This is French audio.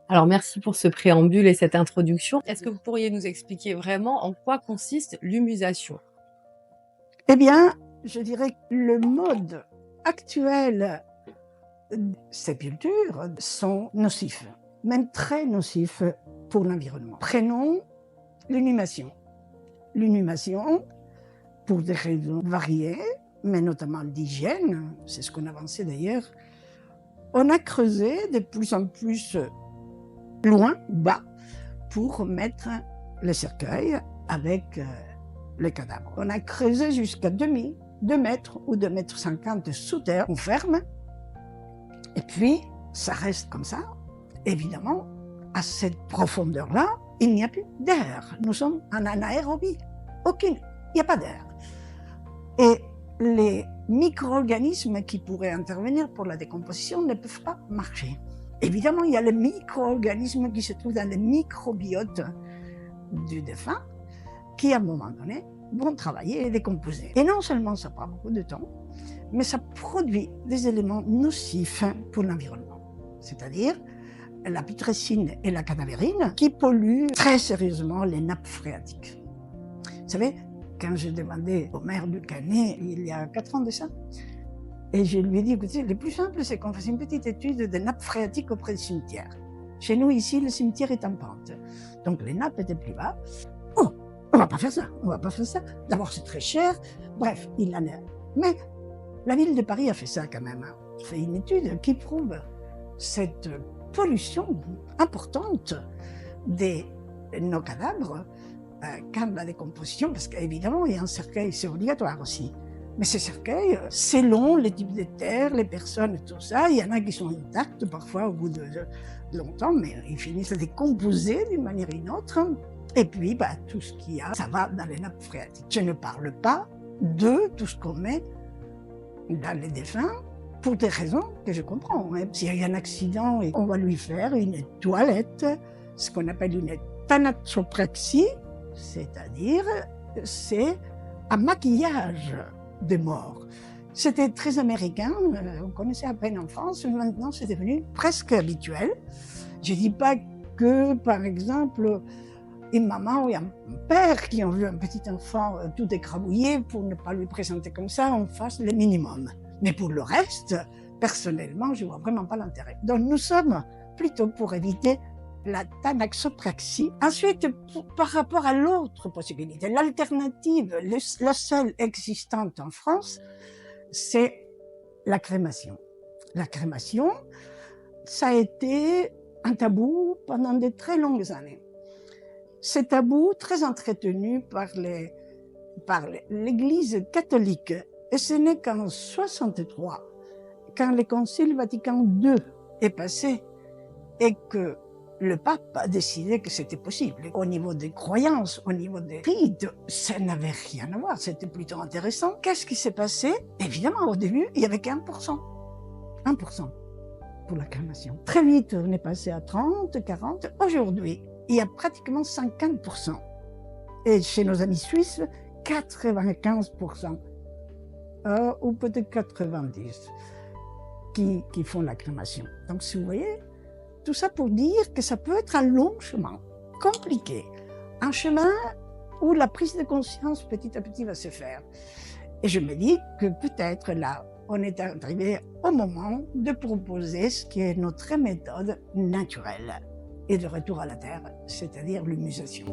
Alors merci pour ce préambule et cette introduction. Est-ce que vous pourriez nous expliquer vraiment en quoi consiste l'humusation? Eh bien, je dirais que le mode actuel de sépulture sont nocifs, même très nocifs pour l'environnement. Prenons l'inhumation. L'inhumation, pour des raisons variées, mais notamment d'hygiène, c'est ce qu'on avançait d'ailleurs, on a creusé de plus en plus loin, bas, pour mettre le cercueil avec les cadavres. On a creusé jusqu'à 2 mètres ou 2,50 m sous terre, on ferme, et puis ça reste comme ça. Évidemment, à cette profondeur-là, il n'y a plus d'air. Nous sommes en anaérobie. Il n'y a pas d'air. Et les micro-organismes qui pourraient intervenir pour la décomposition ne peuvent pas marcher. Évidemment, il y a les micro-organismes qui se trouvent dans les microbiotes du défunt, qui à un moment donné vont travailler et décomposer. Et non seulement ça prend beaucoup de temps, mais ça produit des éléments nocifs pour l'environnement. C'est-à-dire la putrescine et la cadavérine qui polluent très sérieusement les nappes phréatiques. Vous savez, quand j'ai demandé au maire du Canet, il y a 4 ans de ça, et je lui ai dit, écoutez, le plus simple, c'est qu'on fasse une petite étude des nappes phréatiques auprès du cimetière. Chez nous, ici, le cimetière est en pente. Donc les nappes étaient plus bas. Oh, on va pas faire ça, on va pas faire ça. D'abord, c'est très cher. Bref, il en est. Mais la ville de Paris a fait ça quand même. A fait une étude qui prouve cette pollution importante de nos cadavres quand la décomposition, parce qu'évidemment, il y a un cercueil, c'est obligatoire aussi. Mais ces cercueils, selon les types de terre, les personnes, tout ça, il y en a qui sont intacts parfois au bout de longtemps, mais ils finissent à décomposer d'une manière ou d'une autre. Et puis, tout ce qu'il y a, ça va dans les nappes phréatiques. Je ne parle pas de tout ce qu'on met dans les défunts, pour des raisons que je comprends. S'il y a un accident, on va lui faire une toilette, ce qu'on appelle une thanatopraxie, c'est-à-dire c'est un maquillage de mort. C'était très américain, on connaissait à peine en France, mais maintenant c'est devenu presque habituel. Je ne dis pas que, par exemple, une maman ou un père qui ont vu un petit enfant tout écrabouillé, pour ne pas lui présenter comme ça, on fasse le minimum. Mais pour le reste, personnellement, je ne vois vraiment pas l'intérêt. Donc nous sommes plutôt pour éviter la thanaxopraxie. Ensuite, par rapport à l'autre possibilité, l'alternative, la seule existante en France, c'est la crémation. La crémation, ça a été un tabou pendant de très longues années. Ce tabou très entretenu par l'Église catholique. Et ce n'est qu'en 63, quand le Concile Vatican II est passé et que le pape a décidé que c'était possible. Au niveau des croyances, au niveau des rites, ça n'avait rien à voir, c'était plutôt intéressant. Qu'est-ce qui s'est passé? Évidemment, au début, il n'y avait qu'1%. 1% pour la crémation. Très vite, on est passé à 30, 40. Aujourd'hui, il y a pratiquement 50%. Et chez nos amis suisses, 95%. Ou peut-être 90% qui font la crémation. Donc, si vous voyez, tout ça pour dire que ça peut être un long chemin, compliqué. Un chemin où la prise de conscience petit à petit va se faire. Et je me dis que peut-être là, on est arrivé au moment de proposer ce qui est notre méthode naturelle et de retour à la terre, c'est-à-dire l'humusation.